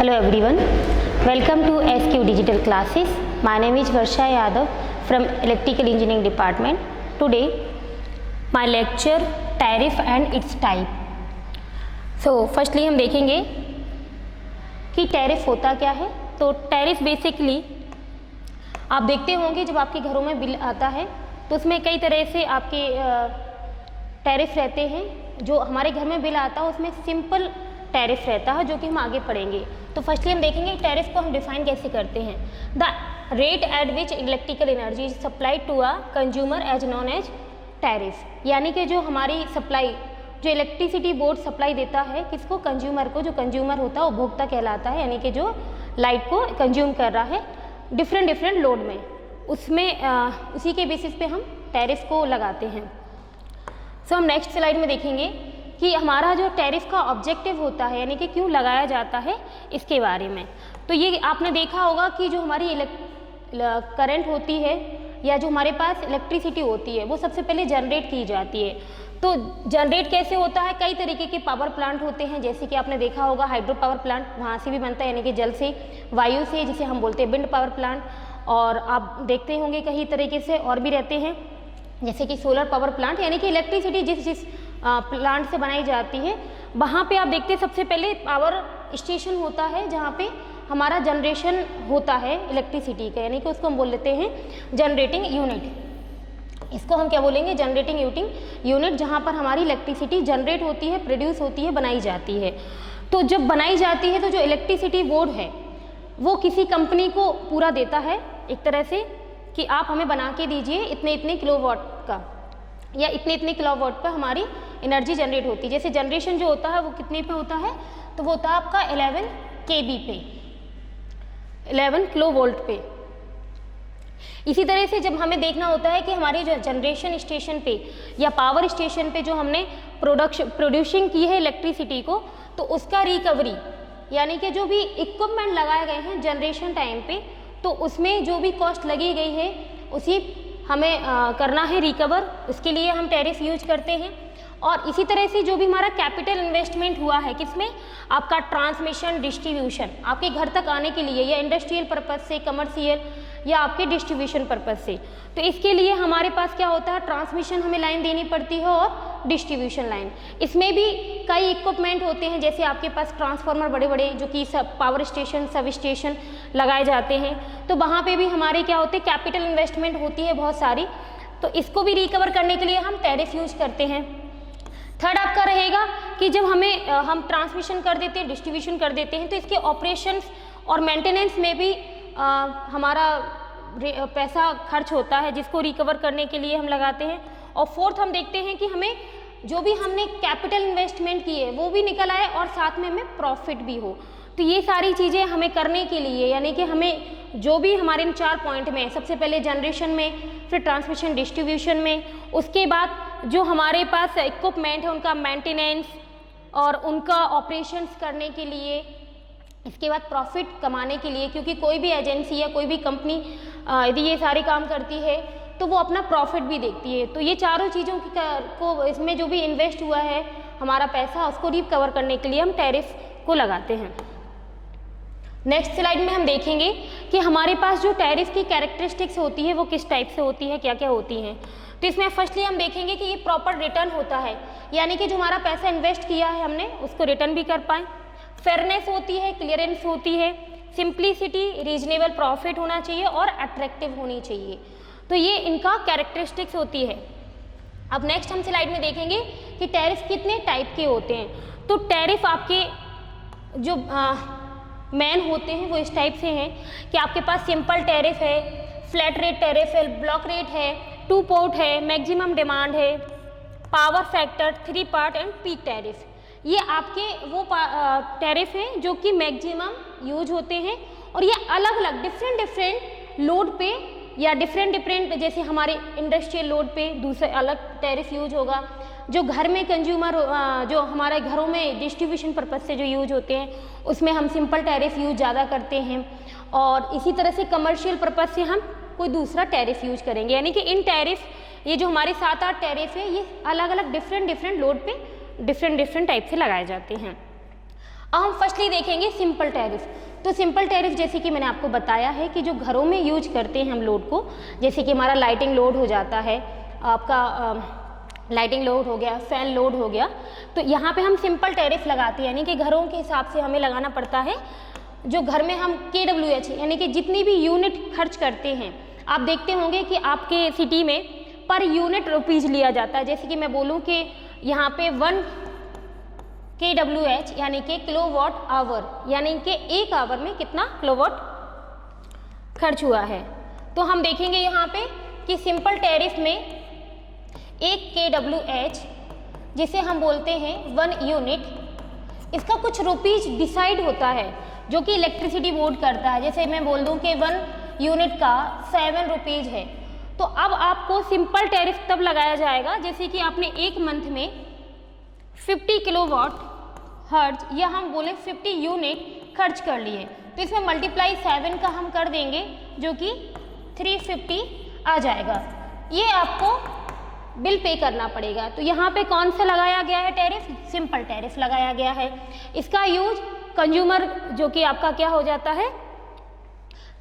Hello everyone, welcome to SQ Digital Classes. My name is Varsha Yadav from Electrical Engineering Department. Today my lecture tariff and its type. So firstly हम देखेंगे कि tariff होता क्या है। तो tariff basically आप देखते होंगे जब आपके घरों में बिल आता है तो उसमें कई तरह से आपके टैरिफ रहते हैं। जो हमारे घर में बिल आता है उसमें सिंपल टैरिफ रहता है जो कि हम आगे पढ़ेंगे। तो फर्स्टली हम देखेंगे टैरिफ को हम डिफाइन कैसे करते हैं। The rate at which electrical energy is supplied to a consumer as known as tariff, यानी कि जो हमारी सप्लाई जो इलेक्ट्रिसिटी बोर्ड सप्लाई देता है किसको, कंज्यूमर को। जो कंज्यूमर होता है उपभोक्ता कहलाता है, यानी कि जो लाइट को कंज्यूम कर रहा है डिफरेंट लोड में, उसमें उसी के बेसिस पे हम टैरिफ को लगाते हैं। सो हम नेक्स्ट स्लाइड में देखेंगे कि हमारा जो टैरिफ का ऑब्जेक्टिव होता है, यानी कि क्यों लगाया जाता है इसके बारे में। तो ये आपने देखा होगा कि जो हमारी करंट होती है या जो हमारे पास इलेक्ट्रिसिटी होती है वो सबसे पहले जनरेट की जाती है। तो जनरेट कैसे होता है, कई तरीके के पावर प्लांट होते हैं, जैसे कि आपने देखा होगा हाइड्रो पावर प्लांट वहाँ से भी बनता है, यानी कि जल से, वायु से, जिसे हम बोलते हैं विंड पावर प्लांट। और आप देखते होंगे कई तरीके से और भी रहते हैं, जैसे कि सोलर पावर प्लांट, यानी कि इलेक्ट्रिसिटी जिस प्लांट से बनाई जाती है वहाँ पे आप देखते हैं सबसे पहले पावर स्टेशन होता है जहाँ पे हमारा जनरेशन होता है इलेक्ट्रिसिटी का, यानी कि उसको हम बोल लेते हैं जनरेटिंग यूनिट। इसको हम क्या बोलेंगे, जनरेटिंग यूनिट, जहाँ पर हमारी इलेक्ट्रिसिटी जनरेट होती है, प्रोड्यूस होती है, बनाई जाती है। तो जब बनाई जाती है तो जो इलेक्ट्रिसिटी बोर्ड है वो किसी कंपनी को पूरा देता है एक तरह से कि आप हमें बना के दीजिए इतने किलोवाट का, या इतने किलोवाट पर हमारी एनर्जी जनरेट होती है। जैसे जनरेशन जो होता है वो कितने पे होता है, तो वो होता है आपका 11 kV पे, 11 किलोवोल्ट पे। इसी तरह से जब हमें देखना होता है कि हमारी जो जनरेशन स्टेशन पे या पावर स्टेशन पे जो हमने प्रोड्यूसिंग की है इलेक्ट्रिसिटी को, तो उसका रिकवरी, यानी कि जो भी इक्विपमेंट लगाए गए हैं जनरेशन टाइम पे, तो उसमें जो भी कॉस्ट लगी गई है उसी हमें करना है रिकवर, उसके लिए हम टैरिफ यूज करते हैं। और इसी तरह से जो भी हमारा कैपिटल इन्वेस्टमेंट हुआ है किसमें, आपका ट्रांसमिशन डिस्ट्रीब्यूशन, आपके घर तक आने के लिए, या इंडस्ट्रियल पर्पज से, कमर्शियल, या आपके डिस्ट्रीब्यूशन पर्पज से, तो इसके लिए हमारे पास क्या होता है, ट्रांसमिशन हमें लाइन देनी पड़ती है और डिस्ट्रीब्यूशन लाइन। इसमें भी कई इक्विपमेंट होते हैं, जैसे आपके पास ट्रांसफार्मर बड़े बड़े जो कि सब पावर स्टेशन, सब स्टेशन लगाए जाते हैं, तो वहाँ पे भी हमारे क्या होते हैं, कैपिटल इन्वेस्टमेंट होती है बहुत सारी। तो इसको भी रिकवर करने के लिए हम टैरिफ यूज करते हैं। थर्ड आपका रहेगा कि जब हम ट्रांसमिशन कर देते हैं, डिस्ट्रीब्यूशन कर देते हैं, तो इसके ऑपरेशंस और मेंटेनेंस में भी हमारा पैसा खर्च होता है, जिसको रिकवर करने के लिए हम लगाते हैं। और फोर्थ हम देखते हैं कि हमें जो भी हमने कैपिटल इन्वेस्टमेंट की है वो भी निकल आए और साथ में हमें प्रॉफिट भी हो। तो ये सारी चीज़ें हमें करने के लिए, यानी कि हमें जो भी हमारे इन 4 पॉइंट में, सबसे पहले जनरेशन में, फिर ट्रांसमिशन डिस्ट्रीब्यूशन में, उसके बाद जो हमारे पास इक्विपमेंट है उनका मेंटेनेंस और उनका ऑपरेशंस करने के लिए, इसके बाद प्रॉफिट कमाने के लिए, क्योंकि कोई भी एजेंसी या कोई भी कंपनी यदि ये सारे काम करती है तो वो अपना प्रॉफिट भी देखती है। तो ये चारों चीज़ों को, इसमें जो भी इन्वेस्ट हुआ है हमारा पैसा, उसको रिकवर करने के लिए हम टैरिफ को लगाते हैं। नेक्स्ट स्लाइड में हम देखेंगे कि हमारे पास जो टैरिफ की कैरेक्टरिस्टिक्स होती है वो किस टाइप से होती है, क्या क्या होती हैं। तो इसमें फर्स्टली हम देखेंगे कि ये प्रॉपर रिटर्न होता है, यानी कि जो हमारा पैसा इन्वेस्ट किया है हमने उसको रिटर्न भी कर पाएँ। फेयरनेस होती है, क्लियरेंस होती है, सिंप्लिसिटी, रीजनेबल प्रॉफिट होना चाहिए और अट्रैक्टिव होनी चाहिए। तो ये इनका कैरेक्टरिस्टिक्स होती है। अब नेक्स्ट हम स्लाइड में देखेंगे कि टैरिफ कितने टाइप के होते हैं। तो टैरिफ आपके जो मेन होते हैं वो इस टाइप से हैं कि आपके पास सिंपल टैरिफ है, फ्लैट रेट टैरिफ है, ब्लॉक रेट है, 2 पोर्ट है, मैक्सिमम डिमांड है, power factor, 3 part and peak tariff. ये आपके वो टैरिफ हैं जो कि मैक्सिमम यूज होते हैं, और ये अलग अलग डिफरेंट लोड पे या डिफरेंट जैसे हमारे इंडस्ट्रियल लोड पे दूसरे अलग टैरिफ यूज होगा, जो घर में कंज्यूमर जो हमारे घरों में डिस्ट्रीब्यूशन पर्पज से जो यूज होते हैं उसमें हम सिंपल टैरिफ यूज ज़्यादा करते हैं, और इसी तरह से कमर्शियल पर्पज से हम कोई दूसरा टैरिफ यूज करेंगे। यानी कि इन टैरिफ, ये जो हमारे 7-8 टैरिफ है, ये अलग अलग डिफरेंट लोड पे डिफरेंट टाइप से लगाए जाते हैं। अब हम फर्स्टली देखेंगे सिंपल टैरिफ। तो सिंपल टैरिफ जैसे कि मैंने आपको बताया है कि जो घरों में यूज करते हैं हम लोड को, जैसे कि हमारा लाइटिंग लोड हो जाता है, आपका लाइटिंग लोड हो गया, फैन लोड हो गया, तो यहाँ पे हम सिंपल टैरिफ लगाते हैं, यानी कि घरों के हिसाब से हमें लगाना पड़ता है। जो घर में हम KWH यानी कि जितनी भी यूनिट खर्च करते हैं, आप देखते होंगे कि आपके सिटी में पर यूनिट रुपीज़ लिया जाता है। जैसे कि मैं बोलूँ कि यहाँ पे 1 KWH यानी कि किलोवाट आवर, यानी कि एक आवर में कितना किलोवाट खर्च हुआ है। तो हम देखेंगे यहाँ पे कि सिंपल टैरिफ में 1 KWH जिसे हम बोलते हैं 1 यूनिट, इसका कुछ रुपीज डिसाइड होता है जो कि इलेक्ट्रिसिटी बोर्ड करता है। जैसे मैं बोल दूँ कि 1 यूनिट का 7 रुपीज़ है, तो अब आपको सिंपल टैरिफ तब लगाया जाएगा जैसे कि आपने एक मंथ में 50 किलोवाट हर्ट्ज या हम बोले 50 यूनिट खर्च कर लिए, तो इसमें मल्टीप्लाई 7 का हम कर देंगे जो कि 350 आ जाएगा। ये आपको बिल पे करना पड़ेगा। तो यहाँ पे कौन सा लगाया गया है टैरिफ? सिंपल टैरिफ लगाया गया है। इसका यूज कंज्यूमर जो कि आपका क्या हो जाता है,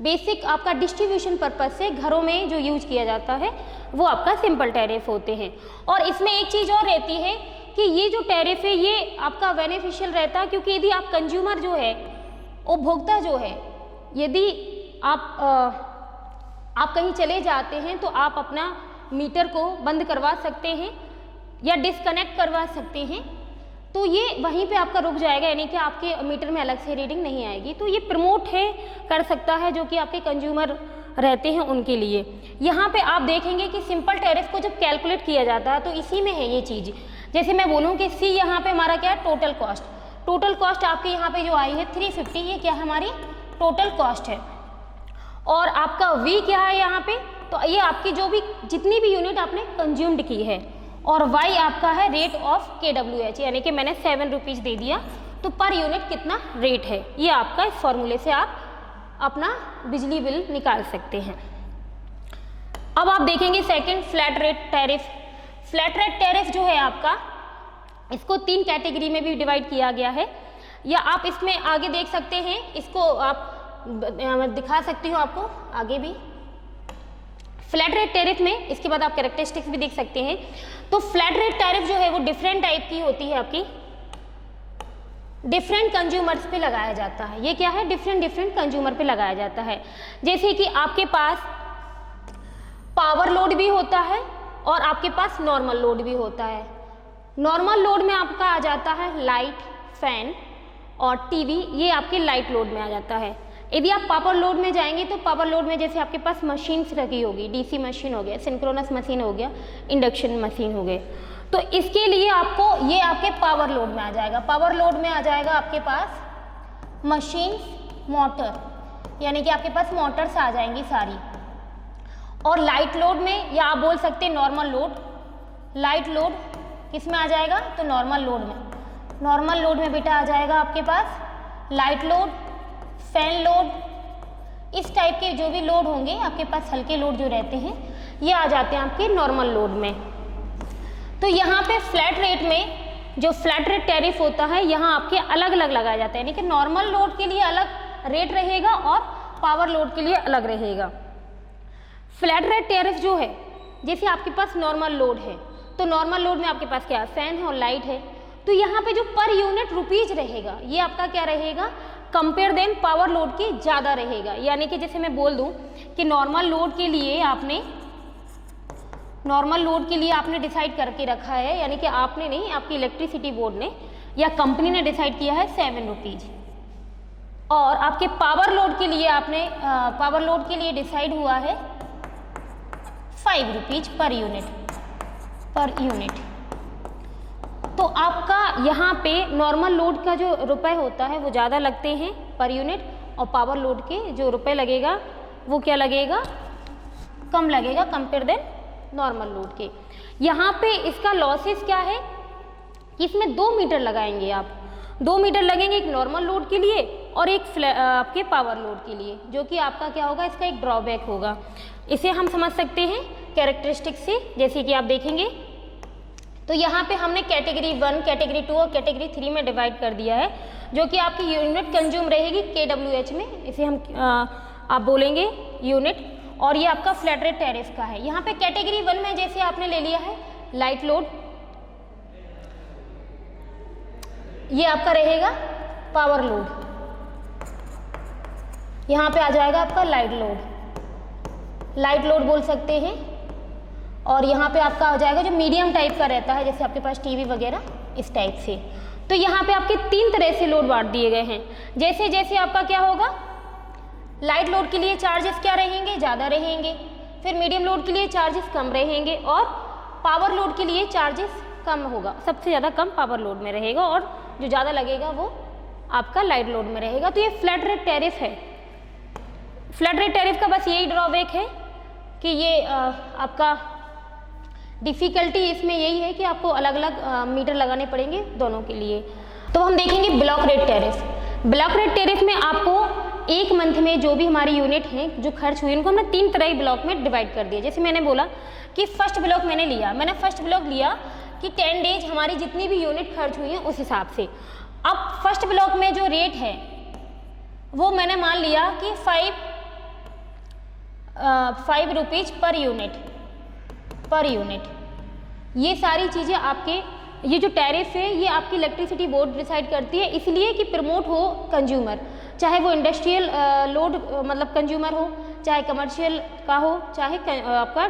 बेसिक आपका डिस्ट्रीब्यूशन पर्पज से घरों में जो यूज किया जाता है वो आपका सिंपल टैरिफ होते हैं। और इसमें एक चीज़ और रहती है कि ये जो टैरिफ है ये आपका बेनिफिशियल रहता है, क्योंकि यदि आप कंज्यूमर जो है, उपभोक्ता जो है, यदि आप कहीं चले जाते हैं तो आप अपना मीटर को बंद करवा सकते हैं या डिस्कनेक्ट करवा सकते हैं, तो ये वहीं पे आपका रुक जाएगा, यानी कि आपके मीटर में अलग से रीडिंग नहीं आएगी। तो ये प्रमोट है कर सकता है जो कि आपके कंज्यूमर रहते हैं उनके लिए। यहाँ पे आप देखेंगे कि सिंपल टैरिफ को जब कैलकुलेट किया जाता है तो इसी में है ये चीज़। जैसे मैं बोलूँ कि C यहाँ पे हमारा क्या है, टोटल कॉस्ट। टोटल कॉस्ट आपके यहाँ पे जो आई है 350, ये क्या है, हमारी टोटल कॉस्ट है। और आपका V क्या है यहाँ पे, तो ये आपकी जो भी जितनी भी यूनिट आपने कंज्यूम्ड की है। और Y आपका है रेट ऑफ KWH, यानी कि मैंने 7 रुपीज़ दे दिया तो पर यूनिट कितना रेट है। ये आपका इस फॉर्मूले से आप अपना बिजली बिल निकाल सकते हैं। अब आप देखेंगे second, flat rate tariff. Flat rate tariff जो है आपका, इसको 3 कैटेगरी में भी डिवाइड किया गया है, या आप इसमें आगे देख सकते हैं, इसको आप दिखा सकती हूँ आपको आगे भी। फ्लैट रेट टैरिफ में इसके बाद आप कैरेक्टरिस्टिक्स भी देख सकते हैं। तो फ्लैट रेट टैरिफ जो है वो डिफरेंट टाइप की होती है, आपकी डिफरेंट कंज्यूमर्स पे लगाया जाता है। ये क्या है, डिफरेंट कंज्यूमर पे लगाया जाता है। जैसे कि आपके पास पावर लोड भी होता है और आपके पास नॉर्मल लोड भी होता है। नॉर्मल लोड में आपका आ जाता है लाइट, फैन और टीवी, ये आपके लाइट लोड में आ जाता है। यदि आप पावर लोड में जाएंगे तो पावर लोड में जैसे आपके पास मशीन्स रखी होगी, डीसी मशीन हो गया, सिंक्रोनस मशीन हो गया, इंडक्शन मशीन हो गए, तो इसके लिए आपको ये आपके पावर लोड में आ जाएगा। पावर लोड में आ जाएगा आपके पास मशीन, मोटर, यानी कि आपके पास मोटर्स आ जाएंगी सारी। और लाइट लोड में, या आप बोल सकते हैं नॉर्मल लोड, लाइट लोड किस में आ जाएगा, तो नॉर्मल लोड में। नॉर्मल लोड में बेटा आ जाएगा आपके पास लाइट लोड, फैन लोड, इस टाइप के जो भी लोड होंगे आपके पास, हल्के लोड जो रहते हैं ये आ जाते हैं आपके नॉर्मल लोड में। तो यहाँ पे फ्लैट रेट में जो फ्लैट रेट टैरिफ होता है, यहाँ आपके अलग अलग लगाया जाता है, यानी कि नॉर्मल लोड के लिए अलग रेट रहेगा और पावर लोड के लिए अलग रहेगा। फ्लैट रेट टैरिफ जो है, जैसे आपके पास नॉर्मल लोड है, तो नॉर्मल लोड में आपके पास क्या है, फैन है और लाइट है, तो यहाँ पे जो पर यूनिट रुपीज रहेगा ये आपका क्या रहेगा, कंपेयर देन पावर लोड के ज़्यादा रहेगा। यानी कि जैसे मैं बोल दूं कि नॉर्मल लोड के लिए आपने डिसाइड करके रखा है, यानी कि आपने नहीं, आपकी इलेक्ट्रिसिटी बोर्ड ने या कंपनी ने डिसाइड किया है 7 रुपीज़, और आपके पावर लोड के लिए आपने पावर लोड के लिए डिसाइड हुआ है 5 रुपीज़ पर यूनिट। तो आपका यहाँ पे नॉर्मल लोड का जो रुपए होता है वो ज़्यादा लगते हैं पर यूनिट, और पावर लोड के जो रुपए लगेगा वो क्या लगेगा, कम लगेगा कंपेयर देन नॉर्मल लोड के। यहाँ पे इसका लॉसेस क्या है कि इसमें 2 मीटर लगाएंगे आप, 2 मीटर लगेंगे, एक नॉर्मल लोड के लिए और एक आपके पावर लोड के लिए, जो कि आपका क्या होगा, इसका एक ड्रॉबैक होगा। इसे हम समझ सकते हैं कैरेक्टरिस्टिक से, जैसे कि आप देखेंगे तो यहाँ पे हमने कैटेगरी 1, कैटेगरी 2 और कैटेगरी 3 में डिवाइड कर दिया है, जो कि आपकी यूनिट कंज्यूम रहेगी KWH में, इसे हम आप बोलेंगे यूनिट, और ये आपका फ्लैट रेट टैरिफ का है। यहाँ पे कैटेगरी 1 में जैसे आपने ले लिया है लाइट लोड, ये आपका रहेगा पावर लोड, यहाँ पे आ जाएगा आपका लाइट लोड बोल सकते हैं, और यहाँ पे आपका आ जाएगा जो मीडियम टाइप का रहता है, जैसे आपके पास टीवी वगैरह इस टाइप से। तो यहाँ पे आपके 3 तरह से लोड बांट दिए गए हैं। जैसे जैसे आपका क्या होगा, लाइट लोड के लिए चार्जेस क्या रहेंगे, ज़्यादा रहेंगे, फिर मीडियम लोड के लिए चार्जेस कम रहेंगे, और पावर लोड के लिए चार्जेस कम होगा, सबसे ज़्यादा कम पावर लोड में रहेगा, और जो ज़्यादा लगेगा वो आपका लाइट लोड में रहेगा। तो ये फ्लैट रेट टैरिफ है। फ्लैट रेट टैरिफ का बस यही ड्रॉबैक है कि ये आपका डिफ़िकल्टी इसमें यही है कि आपको अलग अलग मीटर लगाने पड़ेंगे दोनों के लिए। तो हम देखेंगे block rate tariff. Block rate tariff में आपको एक मंथ में जो भी हमारी यूनिट हैं जो खर्च हुई, उनको हमने 3 तरह के ब्लॉक में डिवाइड कर दिया। जैसे मैंने बोला कि फर्स्ट ब्लॉक मैंने फर्स्ट ब्लॉक लिया कि 10 डेज हमारी जितनी भी यूनिट खर्च हुई हैं उस हिसाब से। अब फर्स्ट ब्लॉक में जो रेट है वो मैंने मान लिया कि 5 रुपीज़ पर यूनिट। ये सारी चीज़ें आपके, ये जो टैरिफ है ये आपकी इलेक्ट्रिसिटी बोर्ड डिसाइड करती है, इसलिए कि प्रमोट हो कंज्यूमर, चाहे वो इंडस्ट्रियल लोड मतलब कंज्यूमर हो, चाहे कमर्शियल का हो, चाहे आपका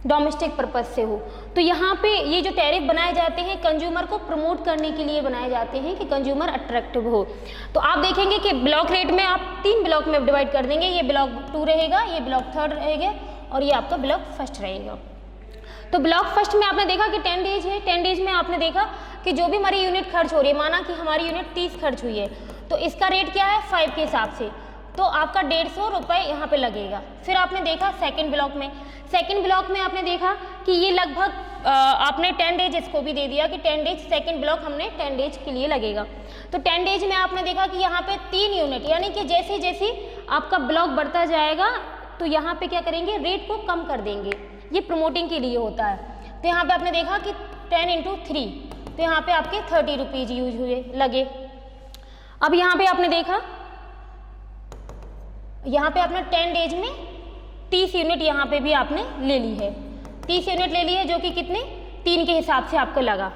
डोमेस्टिक पर्पस से हो। तो यहाँ पे ये जो टैरिफ बनाए जाते हैं कंज्यूमर को प्रमोट करने के लिए बनाए जाते हैं कि कंज्यूमर अट्रैक्टिव हो। तो आप देखेंगे कि ब्लॉक रेट में आप 3 ब्लॉक में डिवाइड कर देंगे, ये ब्लॉक 2 रहेगा, ये ब्लॉक 3 रहेगा, और ये आपका ब्लॉक फर्स्ट रहेगा। तो ब्लॉक फर्स्ट में आपने देखा कि 10 डेज है, 10 डेज में आपने देखा कि जो भी हमारी यूनिट खर्च हो रही है, माना कि हमारी यूनिट 30 खर्च हुई है, तो इसका रेट क्या है 5 के हिसाब से, तो आपका 150 रुपये यहाँ पे लगेगा। फिर आपने देखा सेकंड ब्लॉक में आपने देखा कि ये लगभग आपने 10 डेज इसको भी दे दिया कि 10 डेज सेकंड ब्लॉक हमने 10 डेज के लिए लगेगा। तो 10 डेज में आपने देखा कि यहाँ पे 3 यूनिट, यानी कि जैसे जैसे आपका ब्लॉक बढ़ता जाएगा तो यहाँ पे क्या करेंगे, रेट को कम कर देंगे, ये प्रमोटिंग के लिए होता है। तो यहाँ पे आपने देखा कि 10 × 3, तो यहाँ पे आपके 30 रुपीज़ यूज हुए लगे। अब यहाँ पे आपने देखा, यहाँ पे आपने 10 डेज में 30 यूनिट यहाँ पे भी आपने ले ली है, 30 यूनिट ले ली है, जो कि कितने 3 के हिसाब से आपको लगा,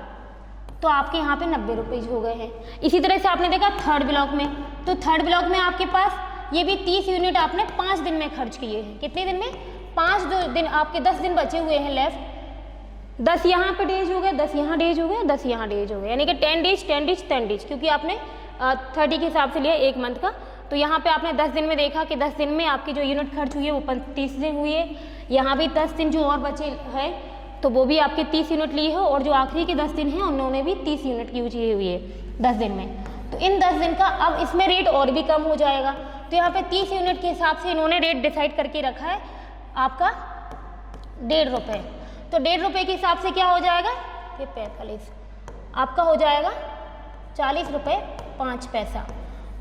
तो आपके यहाँ पे 90 रुपीज़ हो गए हैं। इसी तरह से आपने देखा थर्ड ब्लॉक में, तो थर्ड ब्लॉक में आपके पास ये भी 30 यूनिट आपने 5 दिन में खर्च किए हैं। कितने दिन में? 5 दिन, आपके 10 दिन बचे हुए हैं लेफ्ट, 10 यहाँ पे डेज हो गए, 10 यहाँ डेज हो गए, 10 यहाँ डेज हो गए, यानी कि 10 डेज, क्योंकि आपने 30 के हिसाब से लिया एक मंथ का। तो यहाँ पे आपने 10 दिन में देखा कि 10 दिन में आपकी जो यूनिट खर्च हुई है वो 30 दिन हुई है। यहाँ भी 10 दिन जो और बचे हैं तो वो भी आपके 30 यूनिट लिए हो, और जो आखिरी के 10 दिन हैं उन्होंने भी 30 यूनिट यूज की हुई है 10 दिन में। तो इन 10 दिन का अब इसमें रेट और भी कम हो जाएगा। तो यहाँ पे 30 यूनिट के हिसाब से इन्होंने रेट डिसाइड करके रखा है आपका 1.5 रुपये। तो 1.5 रुपये के हिसाब से क्या हो जाएगा, ये 45 आपका हो जाएगा 40 रुपये 5 पैसा।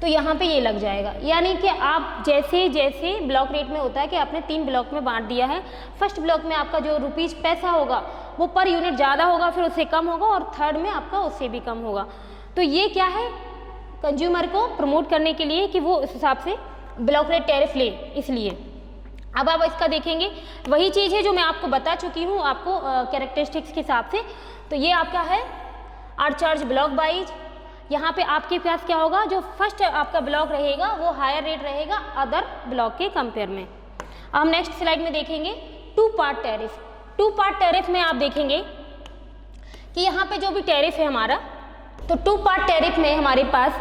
तो यहाँ पे ये लग जाएगा, यानी कि आप जैसे जैसे ब्लॉक रेट में होता है कि आपने 3 ब्लॉक में बांट दिया है। फर्स्ट ब्लॉक में आपका जो रुपीज़ पैसा होगा वो पर यूनिट ज़्यादा होगा, फिर उससे कम होगा, और थर्ड में आपका उससे भी कम होगा। तो ये क्या है, कंज्यूमर को प्रमोट करने के लिए कि वो उस हिसाब से ब्लॉक रेट टैरिफ ले, इसलिए। अब आप इसका देखेंगे, वही चीज़ है जो मैं आपको बता चुकी हूँ आपको कैरेक्टरिस्टिक्स के हिसाब से। तो ये आपका है आर चार्ज ब्लॉक वाइज। यहाँ पे आपके पास क्या होगा, जो फर्स्ट आपका ब्लॉक रहेगा वो हायर रेट रहेगा अदर ब्लॉक के कंपेयर में। अब हम नेक्स्ट स्लाइड में देखेंगे 2 पार्ट टैरिफ। 2 पार्ट टैरिफ में आप देखेंगे कि यहाँ पे जो भी टैरिफ है हमारा, तो 2 पार्ट टैरिफ में हमारे पास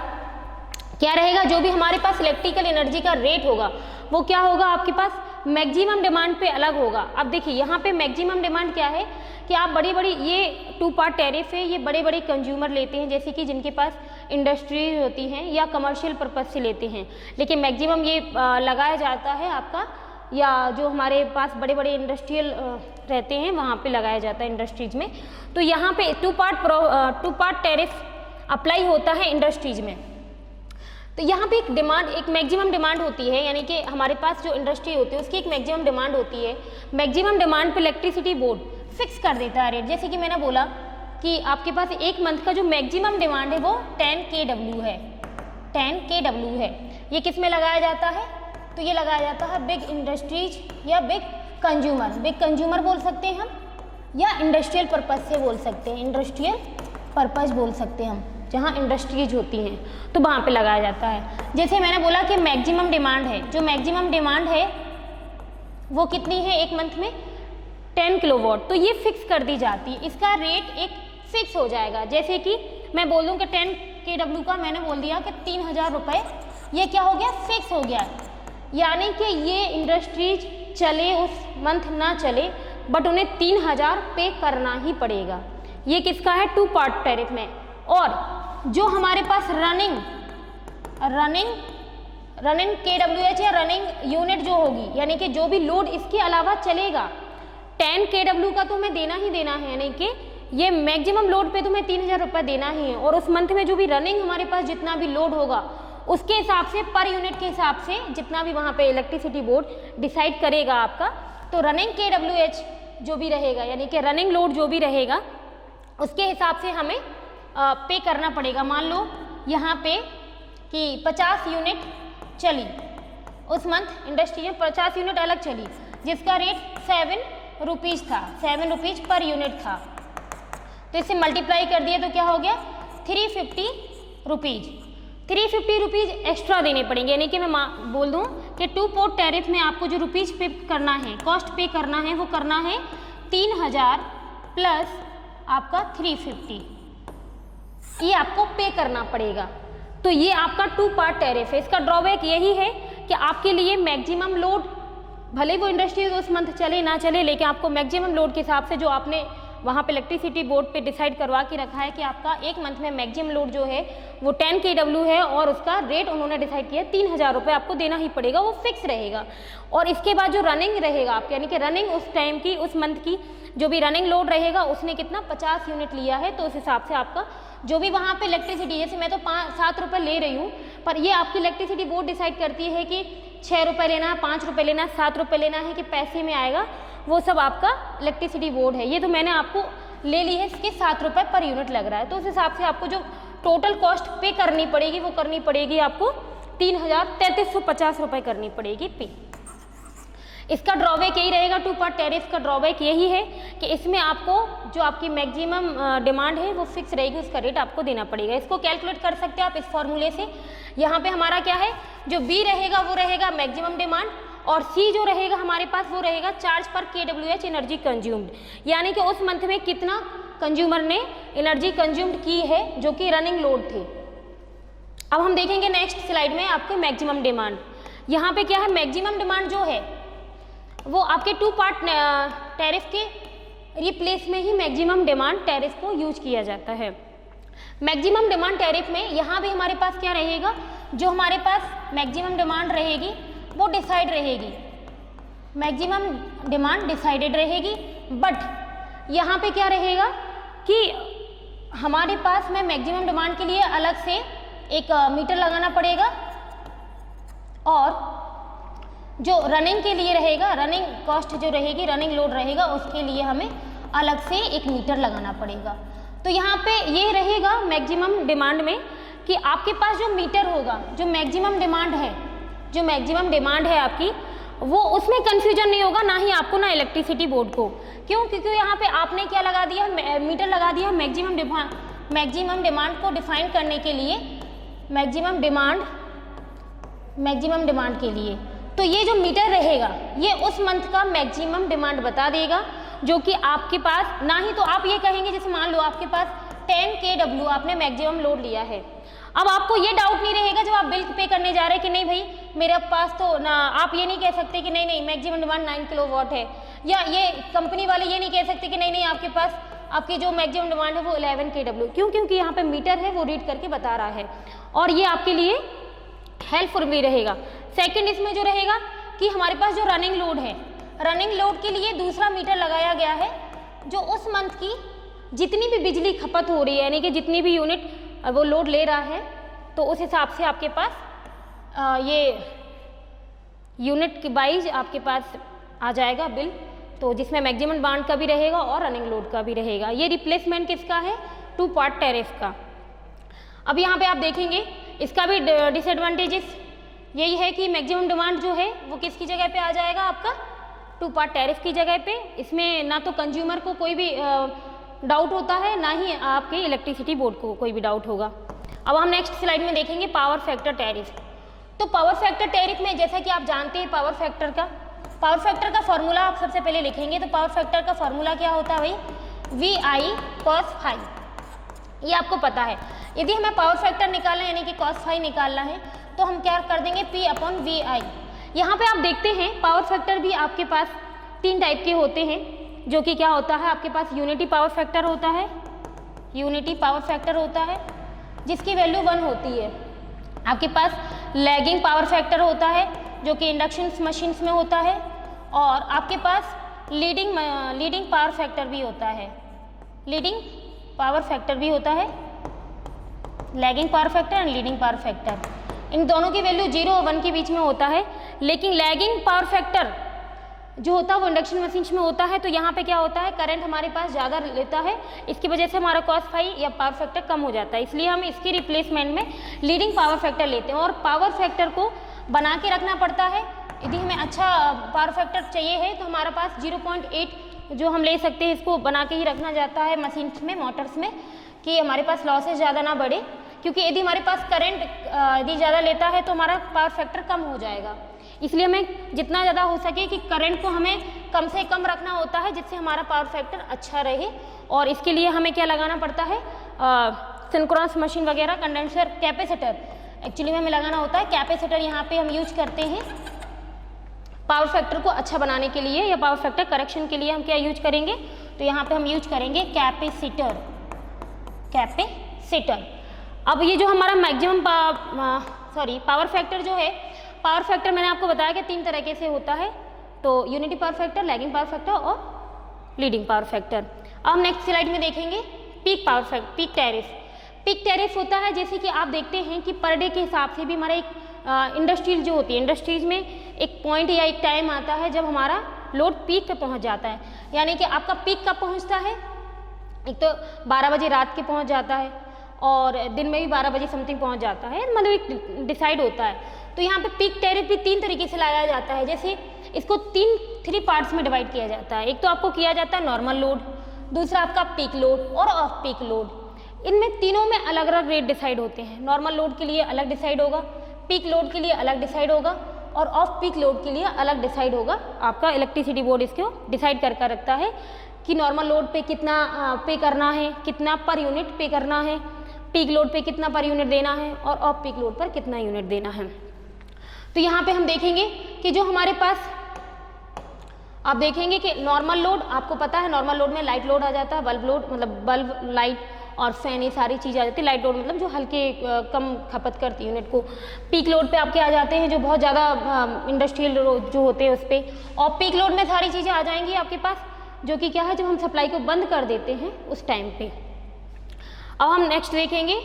क्या रहेगा, जो भी हमारे पास इलेक्ट्रिकल एनर्जी का रेट होगा वो क्या होगा, आपके पास मैक्सिमम डिमांड पे अलग होगा। अब देखिए यहाँ पे मैक्सिमम डिमांड क्या है कि आप बड़ी ये 2 पार्ट टैरिफ है, ये बड़े कंज्यूमर लेते हैं, जैसे कि जिनके पास इंडस्ट्री होती हैं या कमर्शियल पर्पज से लेते हैं। लेकिन मैक्सिमम ये लगाया जाता है आपका, या जो हमारे पास बड़े इंडस्ट्रियल रहते हैं वहाँ पे लगाया जाता है इंडस्ट्रीज में। तो यहाँ पे 2 पार्ट टैरिफ अप्लाई होता है इंडस्ट्रीज में। तो यहाँ पे एक मैक्सिमम डिमांड होती है, यानी कि हमारे पास जो इंडस्ट्री होती है उसकी एक मैक्सिमम डिमांड होती है। मैक्सिमम डिमांड पे इलेक्ट्रिसिटी बोर्ड फिक्स कर देता है रेट। जैसे कि मैंने बोला कि आपके पास एक मंथ का जो मैक्सिमम डिमांड है वो 10 kW है, 10 kW है। ये किस में लगाया जाता है? तो ये लगाया जाता है बिग इंडस्ट्रीज या बिग कंज्यूमर बोल सकते हैं हम, या इंडस्ट्रियल पर्पज से बोल सकते हैं, इंडस्ट्रियल पर्पज बोल सकते हैं हम, जहाँ इंडस्ट्रीज होती हैं तो वहाँ पे लगाया जाता है। जैसे मैंने बोला कि मैक्सिमम डिमांड है, जो मैक्सिमम डिमांड है वो कितनी है एक मंथ में? 10 किलोवाट। तो ये फिक्स कर दी जाती है, इसका रेट एक फिक्स हो जाएगा। जैसे कि मैं बोल दूँ कि 10 kW का मैंने बोल दिया कि 3000 रुपये, ये क्या हो गया? फिक्स हो गया। यानी कि ये इंडस्ट्रीज चले उस मंथ ना चले, बट उन्हें 3000 पे करना ही पड़ेगा। ये किसका है? 2 पार्ट टैरिफ में। और जो हमारे पास रनिंग KWH या रनिंग यूनिट जो होगी, यानी कि जो भी लोड इसके अलावा चलेगा, 10 kW का तो हमें देना ही देना है, यानी कि ये मैक्सिमम लोड पे तुम्हें 3000 रुपये देना ही है। और उस मंथ में जो भी रनिंग हमारे पास जितना भी लोड होगा उसके हिसाब से, पर यूनिट के हिसाब से, जितना भी वहाँ पे इलेक्ट्रिसिटी बोर्ड डिसाइड करेगा आपका, तो रनिंग KWH जो भी रहेगा, यानी कि रनिंग लोड जो भी रहेगा उसके हिसाब से हमें पे करना पड़ेगा। मान लो यहाँ पे कि 50 यूनिट चली उस मंथ, इंडस्ट्री में 50 यूनिट अलग चली, जिसका रेट 7 रुपीज़ था, 7 रुपीज़ पर यूनिट था। तो इसे मल्टीप्लाई कर दिया तो क्या हो गया? 350 रुपीज़। 350 रुपीज़ एक्स्ट्रा देने पड़ेंगे, यानी कि मैं बोल दूँ कि 2 पोर्ट टैरिफ में आपको जो रुपीज़ पे करना है, कॉस्ट पे करना है, वो करना है 3000 प्लस आपका 350, ये आपको पे करना पड़ेगा। तो ये आपका 2 पार्ट टैरिफ है। इसका ड्रॉबैक यही है कि आपके लिए मैक्सिमम लोड, भले वो इंडस्ट्री उस मंथ चले ना चले, लेकिन आपको मैक्सिमम लोड के हिसाब से जो आपने वहाँ पे इलेक्ट्रिसिटी बोर्ड पे डिसाइड करवा के रखा है कि आपका एक मंथ में मैक्सिमम लोड जो है वो 10 kW है, और उसका रेट उन्होंने डिसाइड किया 3000 रुपये आपको देना ही पड़ेगा, वो फिक्स रहेगा। और इसके बाद जो रनिंग रहेगा आपके, यानी कि रनिंग उस टाइम की, उस मंथ की जो भी रनिंग लोड रहेगा, उसने कितना 50 यूनिट लिया है, तो उस हिसाब से आपका जो भी वहाँ पे इलेक्ट्रिसिटी, जैसे मैं तो 7 रुपये ले रही हूँ, पर ये आपकी इलेक्ट्रिसिटी बोर्ड डिसाइड करती है कि 6 रुपये लेना है, 5 रुपये लेना है, 7 रुपये लेना है, कि पैसे में आएगा, वो सब आपका इलेक्ट्रिसिटी बोर्ड है। ये तो मैंने आपको ले ली है, इसके 7 रुपये पर यूनिट लग रहा है, तो उस हिसाब से आपको जो टोटल कॉस्ट पे करनी पड़ेगी वो करनी पड़ेगी आपको 3350 रुपये करनी पड़ेगी पे। इसका ड्रॉबैक यही रहेगा, 2 पार्ट टैरिफ का ड्रॉबैक यही है कि इसमें आपको जो आपकी मैक्सिमम डिमांड है वो फिक्स रहेगी, उसका रेट आपको देना पड़ेगा। इसको कैलकुलेट कर सकते हैं आप इस फॉर्मूले से। यहाँ पे हमारा क्या है, जो बी रहेगा वो रहेगा मैक्सिमम डिमांड, और सी जो रहेगा हमारे पास वो रहेगा चार्ज पर KWH एनर्जी कंज्यूम्ड, यानी कि उस मंथ में कितना कंज्यूमर ने एनर्जी कंज्यूम्ड की है जो कि रनिंग लोड थे। अब हम देखेंगे नेक्स्ट स्लाइड में आपके मैक्सिमम डिमांड। यहाँ पे क्या है, मैक्सिमम डिमांड जो है वो आपके 2 पार्ट टैरिफ के रिप्लेस में ही मैक्सिमम डिमांड टैरिफ को यूज किया जाता है। मैक्सिमम डिमांड टैरिफ में यहाँ भी हमारे पास क्या रहेगा, जो हमारे पास मैक्सिमम डिमांड रहेगी वो डिसाइड रहेगी, मैक्सिमम डिमांड डिसाइडेड रहेगी, बट यहाँ पे क्या रहेगा कि हमारे पास में मैक्सिमम डिमांड के लिए अलग से एक मीटर लगाना पड़ेगा, और जो रनिंग के लिए रहेगा, रनिंग कॉस्ट जो रहेगी, रनिंग लोड रहेगा, उसके लिए हमें अलग से एक मीटर लगाना पड़ेगा। तो यहाँ पे ये रहेगा मैक्सिमम डिमांड में कि आपके पास जो मीटर होगा, जो मैक्सिमम डिमांड है, जो मैक्सिमम डिमांड है आपकी, वो उसमें कन्फ्यूजन नहीं होगा, ना ही आपको ना इलेक्ट्रिसिटी बोर्ड को। क्यों? क्योंकि यहाँ पे आपने क्या लगा दिया, मीटर लगा दिया मैक्सिमम डिमांड को डिफाइन करने के लिए, मैक्सिमम डिमांड के लिए। तो ये जो मीटर रहेगा ये उस मंथ का मैक्सिमम डिमांड बता देगा, जो कि आपके पास, ना ही तो आप ये कहेंगे, जैसे मान लो आपके पास 10 kW आपने मैक्सिमम लोड लिया है, अब आपको ये डाउट नहीं रहेगा जब आप बिल पे करने जा रहे हैं कि नहीं भाई मेरे पास तो ना, आप ये नहीं कह सकते कि नहीं मैक्सिमम डिमांड 9 किलोवाट है, या ये कंपनी वाले ये नहीं कह सकते कि नहीं आपके पास आपकी जो मैक्सिमम डिमांड है वो 11 kW। क्यों? क्योंकि यहाँ पे मीटर है वो रीड करके बता रहा है, और ये आपके लिए हेल्पफुल भी रहेगा। सेकंड इसमें जो रहेगा कि हमारे पास जो रनिंग लोड है, रनिंग लोड के लिए दूसरा मीटर लगाया गया है, जो उस मंथ की जितनी भी बिजली खपत हो रही है, यानी कि जितनी भी यूनिट वो लोड ले रहा है, तो उस हिसाब से आपके पास ये यूनिट के वाइज आपके पास आ जाएगा बिल, तो जिसमें मैक्सिमम डिमांड का भी रहेगा और रनिंग लोड का भी रहेगा। ये रिप्लेसमेंट किसका है? 2 पार्ट टैरिफ का। अब यहाँ पे आप देखेंगे इसका भी डिसएडवांटेजेस यही है कि मैक्सिमम डिमांड जो है वो किसकी जगह पे आ जाएगा? आपका 2 पार्ट टैरिफ की जगह पे। इसमें ना तो कंज्यूमर को कोई भी डाउट होता है, ना ही आपके इलेक्ट्रिसिटी बोर्ड को कोई भी डाउट होगा। अब हम नेक्स्ट स्लाइड में देखेंगे पावर फैक्टर टैरिफ। तो पावर फैक्टर टैरिफ में जैसा कि आप जानते हैं पावर फैक्टर का फॉर्मूला आप सबसे पहले लिखेंगे। तो पावर फैक्टर का फॉर्मूला क्या होता है भाई? VI cos phi, ये आपको पता है। यदि हमें पावर फैक्टर निकालना है यानी कि cos phi निकालना है तो हम क्या कर देंगे? P/VI। यहाँ पे आप देखते हैं पावर फैक्टर भी आपके पास 3 टाइप के होते हैं, जो कि क्या होता है? आपके पास यूनिटी पावर फैक्टर होता है, यूनिटी पावर फैक्टर होता है जिसकी वैल्यू 1 होती है। आपके पास लैगिंग पावर फैक्टर होता है जो कि इंडक्शन मशीन्स में होता है, और आपके पास लीडिंग पावर फैक्टर भी होता है, लीडिंग पावर फैक्टर भी होता है, lagging power factor and leading power factor. इन दोनों की वैल्यू 0 और 1 के बीच में होता है। लेकिन लैगिंग पावर फैक्टर जो होता है वो इंडक्शन मशीन्स में होता है। तो यहाँ पे क्या होता है? करंट हमारे पास ज़्यादा लेता है, इसकी वजह से हमारा cos phi या पावर फैक्टर कम हो जाता है, इसलिए हम इसकी रिप्लेसमेंट में लीडिंग पावर फैक्टर लेते हैं। और पावर फैक्टर को बना के रखना पड़ता है। यदि हमें अच्छा पावर फैक्टर चाहिए है तो हमारे पास 0.8 जो हम ले सकते हैं, इसको बना के ही रखना जाता है मशीन्स में, मोटर्स में, कि हमारे पास लॉसेज ज़्यादा ना बढ़े। क्योंकि यदि हमारे पास करंट यदि ज़्यादा लेता है तो हमारा पावर फैक्टर कम हो जाएगा। इसलिए हमें जितना ज़्यादा हो सके कि करंट को हमें कम से कम रखना होता है, जिससे हमारा पावर फैक्टर अच्छा रहे। और इसके लिए हमें क्या लगाना पड़ता है? सिंक्रोनस मशीन वगैरह, कंडेंसर, कैपेसिटर एक्चुअली में हमें लगाना होता है। कैपेसिटर यहाँ पे हम यूज करते हैं पावर फैक्टर को अच्छा बनाने के लिए, या पावर फैक्टर करेक्शन के लिए हम क्या यूज करेंगे? तो यहाँ पे हम यूज करेंगे कैपेसिटर। अब ये जो हमारा मैक्सिमम पावर फैक्टर जो है, पावर फैक्टर मैंने आपको बताया कि 3 तरह से होता है। तो unity power factor, lagging power factor और लीडिंग पावर फैक्टर। अब हम नेक्स्ट स्लाइड में देखेंगे पीक टैरिफ। पीक टैरिफ होता है, जैसे कि आप देखते हैं कि पर डे के हिसाब से भी हमारा एक इंडस्ट्रीज जो होती है, इंडस्ट्रीज में एक पॉइंट या एक टाइम आता है जब हमारा लोड पीक पे पहुंच जाता है। यानी कि आपका पीक कब पहुंचता है? एक तो 12 बजे रात के पहुंच जाता है, और दिन में भी 12 बजे समथिंग पहुंच जाता है, मतलब एक डिसाइड होता है। तो यहाँ पे पीक टैरिफ भी 3 तरीके से लगाया जाता है। जैसे इसको 3 पार्ट्स में डिवाइड किया जाता है। एक तो आपको किया जाता है नॉर्मल लोड, दूसरा आपका पीक लोड और ऑफ पीक लोड। इनमें तीनों में अलग अलग रेट डिसाइड होते हैं। नॉर्मल लोड के लिए अलग डिसाइड होगा, पीक लोड के लिए अलग डिसाइड होगा, और ऑफ पीक लोड के लिए अलग डिसाइड होगा। आपका इलेक्ट्रिसिटी बोर्ड इसको डिसाइड कर रखता है कि नॉर्मल लोड पे कितना पे करना है, कितना पर यूनिट पे करना है, पीक लोड पे कितना पर यूनिट देना है, और ऑफ पीक लोड पर कितना यूनिट देना है। तो यहाँ पे हम देखेंगे कि जो हमारे पास, आप देखेंगे कि नॉर्मल लोड, आपको पता है नॉर्मल लोड में लाइट लोड आ जाता है, बल्ब लोड मतलब बल्ब, लाइट और फैन, ये सारी चीज़ आ जाती है। लाइट लोड मतलब जो हल्के कम खपत करती है यूनिट को। पीक लोड पे आपके आ जाते हैं जो बहुत ज़्यादा इंडस्ट्रियल जो होते हैं उस पर। और पीक लोड में सारी चीज़ें आ जाएंगी आपके पास, जो कि क्या है, जब हम सप्लाई को बंद कर देते हैं उस टाइम पे। अब हम नेक्स्ट देखेंगे,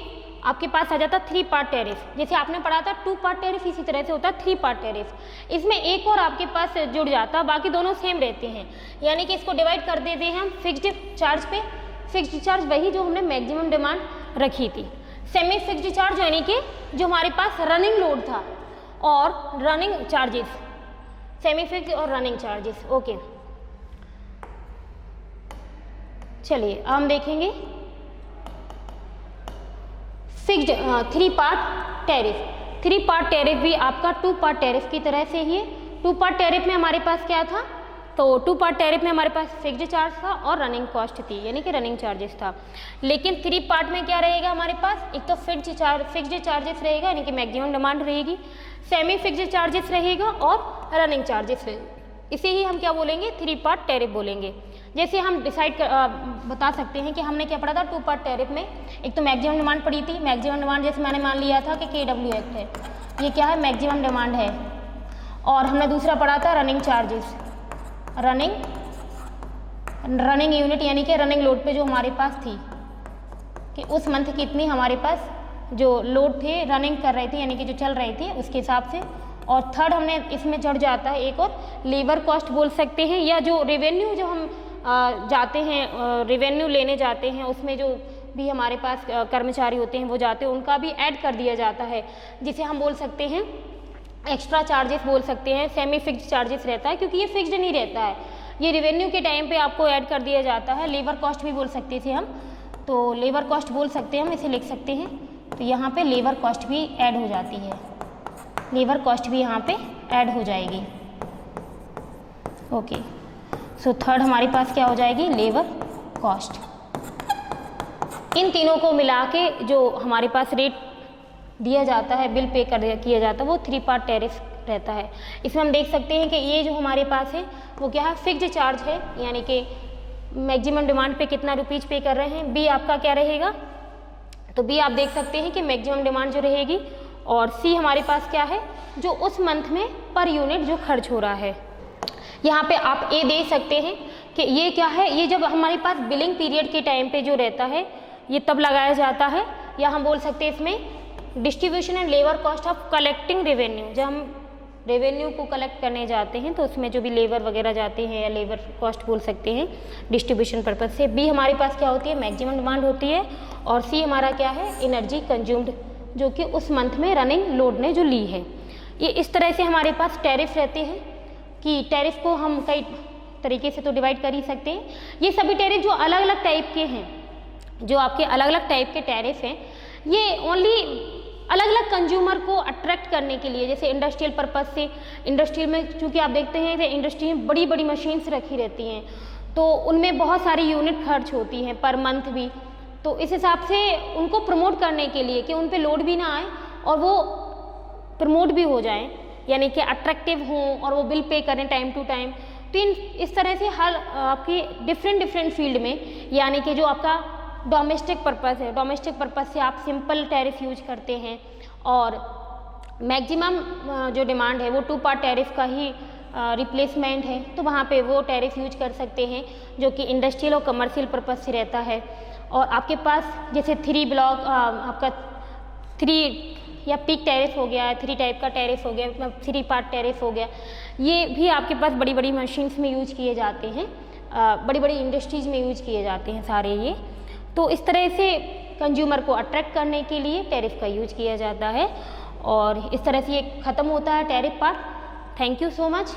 आपके पास आ जाता 3 पार्ट टैरिफ। जैसे आपने पढ़ा था 2 पार्ट टैरिफ, इसी तरह से होता है 3 पार्ट टैरिफ। इसमें एक और आपके पास जुड़ जाता है, बाकी दोनों सेम रहते हैं। यानी कि इसको डिवाइड कर देते हैं हम फिक्स्ड चार्ज पे। फिक्स्ड चार्ज वही जो हमने मैक्सिमम डिमांड रखी थी। सेमी फिक्स्ड चार्ज यानी कि जो हमारे पास रनिंग लोड था, और रनिंग चार्जेस, सेमी फिक्स्ड और रनिंग चार्जेस। ओके, चलिए अब हम देखेंगे fixed 3 part tariff. 3 part tariff भी आपका 2 पार्ट टैरिफ की तरह से ही है। 2 पार्ट टैरिफ में हमारे पास क्या था? तो 2 पार्ट टैरिफ में हमारे पास फिक्स्ड चार्ज था और रनिंग कॉस्ट थी, यानी कि रनिंग चार्जेस था। लेकिन 3 पार्ट में क्या रहेगा हमारे पास? एक तो फिक्स्ड चार्जेस रहेगा, यानी कि मैक्सिमम डिमांड रहेगी, सेमी फिक्स्ड चार्जेस रहेगा और रनिंग चार्जेस रहेगा। इसे ही हम क्या बोलेंगे? 3 पार्ट टैरिफ बोलेंगे। जैसे हम बता सकते हैं कि हमने क्या पढ़ा था 2 पार्ट टैरिफ में। एक तो मैक्सिमम डिमांड पड़ी थी। मैक्सिमम डिमांड जैसे मैंने मान लिया था कि KW एक्ट है, ये क्या है? मैक्सिमम डिमांड है। और हमने दूसरा पढ़ा था रनिंग चार्जेस, रनिंग यूनिट, यानी कि रनिंग लोड पे जो हमारे पास थी कि उस मंथ कितनी हमारे पास जो लोड थे रनिंग कर रहे थे, यानी कि जो चल रहे थे उसके हिसाब से, और थर्ड हमने इसमें चढ़ जाता है एक और लेबर कॉस्ट बोल सकते हैं, या जो रेवेन्यू जो हम जाते हैं रेवेन्यू लेने जाते हैं, उसमें जो भी हमारे पास कर्मचारी होते हैं वो जाते हैं, उनका भी ऐड कर दिया जाता है, जिसे हम बोल सकते हैं एक्स्ट्रा चार्जेस बोल सकते हैं। सेमी फिक्स्ड चार्जेस रहता है क्योंकि ये फिक्स्ड नहीं रहता है, ये रेवेन्यू के टाइम पे आपको ऐड कर दिया जाता है। लेबर कॉस्ट भी बोल सकते थे हम, तो लेबर कॉस्ट बोल सकते हैं हम, इसे लिख सकते हैं। तो यहाँ पे लेबर कॉस्ट भी ऐड हो जाती है, लेबर कॉस्ट भी यहाँ पे ऐड हो जाएगी। ओके, सो थर्ड हमारे पास क्या हो जाएगी, लेबर कॉस्ट। इन तीनों को मिला के जो हमारे पास रेट दिया जाता है, बिल पे किया जाता है, वो 3 पार्ट टैरिफ रहता है। इसमें हम देख सकते हैं कि ये जो हमारे पास है वो क्या है, फिक्स्ड चार्ज है, यानी कि मैक्सिमम डिमांड पे कितना रुपीज़ पे कर रहे हैं। बी आपका क्या रहेगा, तो बी आप देख सकते हैं कि मैक्सिमम डिमांड जो रहेगी, और सी हमारे पास क्या है, जो उस मंथ में पर यूनिट जो खर्च हो रहा है। यहाँ पे आप ए दे सकते हैं कि ये क्या है, ये जब हमारे पास बिलिंग पीरियड के टाइम पे जो रहता है ये तब लगाया जाता है, या हम बोल सकते हैं इसमें distribution and labour cost of collecting revenue. जब हम रेवेन्यू को कलेक्ट करने जाते हैं तो उसमें जो भी लेबर वगैरह जाते हैं, या लेबर कॉस्ट बोल सकते हैं डिस्ट्रीब्यूशन पर्पज से। बी हमारे पास क्या होती है, मैक्सिमम डिमांड होती है, और सी हमारा क्या है, एनर्जी कंज्यूम्ड, जो कि उस मंथ में रनिंग लोड ने जो ली है। ये इस तरह से हमारे पास टैरिफ रहते हैं कि टैरिफ को हम कई तरीके से तो डिवाइड कर ही सकते हैं। ये सभी टैरिफ जो अलग अलग टाइप के हैं, जो आपके अलग अलग टाइप के टैरिफ हैं, ये ओनली अलग अलग कंज्यूमर को अट्रैक्ट करने के लिए, जैसे इंडस्ट्रियल पर्पस से, इंडस्ट्रियल में चूँकि आप देखते हैं कि इंडस्ट्री में बड़ी बड़ी मशीन्स रखी रहती हैं, तो उनमें बहुत सारी यूनिट खर्च होती हैं पर मंथ भी, तो इस हिसाब से उनको प्रमोट करने के लिए कि उन पे लोड भी ना आए और वो प्रमोट भी हो जाएं, यानी कि अट्रैक्टिव हों और वो बिल पे करें टाइम टू टाइम। तो इस तरह से हर आपकी डिफरेंट फील्ड में, यानी कि जो आपका डोमेस्टिक पर्पस है, डोमेस्टिक पर्पस से आप सिंपल टैरिफ यूज करते हैं, और मैक्सिमम जो डिमांड है वो 2 पार्ट टैरिफ का ही रिप्लेसमेंट है, तो वहाँ पे वो टैरिफ यूज कर सकते हैं जो कि इंडस्ट्रियल और कमर्शियल पर्पस से रहता है। और आपके पास जैसे 3 ब्लॉक आपका 3 या पीक टैरिफ हो गया, 3 टाइप का टैरिफ हो गया, 3 पार्ट टैरिफ हो गया, ये भी आपके पास बड़ी बड़ी मशीन्स में यूज किए जाते हैं, बड़ी बड़ी इंडस्ट्रीज़ में यूज किए जाते हैं सारे ये। तो इस तरह से कंज्यूमर को अट्रैक्ट करने के लिए टैरिफ का यूज किया जाता है, और इस तरह से ये ख़त्म होता है tariff part. Thank you so much.